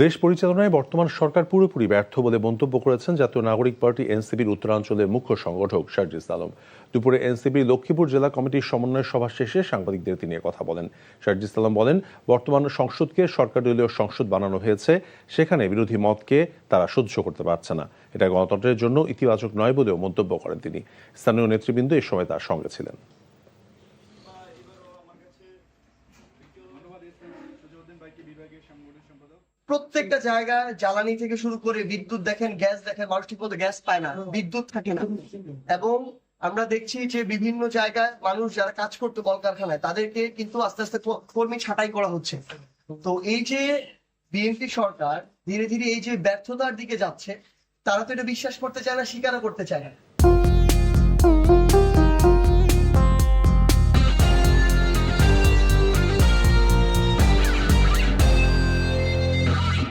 দেশ পরিচালনায় বর্তমান সরকার পুরোপুরি ব্যর্থ বলে মন্তব্য করেছেন জাতীয় নাগরিক পার্টি এনসিপির উত্তরাঞ্চলের মুখ্য সংগঠক সার্জিস আলম। দুপুরে এনসিপির লক্ষ্মীপুর জেলা কমিটির সমন্বয় সভা শেষে সাংবাদিকদের তিনি কথা বলেন। সার্জিস আলম বলেন, বর্তমান সংসদকে সরকারদলীয় সংসদ বানানো হয়েছে, সেখানে বিরোধী মতকে তারা সহ্য করতে পারছে না। এটা গণতন্ত্রের জন্য ইতিবাচক নয় বলেও মন্তব্য করেন তিনি। স্থানীয় নেতৃবৃন্দ এ সময় তার সঙ্গে ছিলেন। প্রত্যেকটা জায়গায় জ্বালানি থেকে শুরু করে বিদ্যুৎ দেখেন, গ্যাস দেখেন, মানুষ ঠিক মতো গ্যাস পায় না, বিদ্যুৎ থাকে না। এবং আমরা দেখছি যে বিভিন্ন জায়গায় মানুষ যারা কাজ করতো কলকারখানায়, তাদেরকে কিন্তু আস্তে আস্তে কর্মী ছাঁটাই করা হচ্ছে। তো এই যে বিএনপি সরকার ধীরে ধীরে এই যে ব্যর্থতার দিকে যাচ্ছে, তারা তো এটা বিশ্বাস করতে চায় না, স্বীকারও করতে চায় না।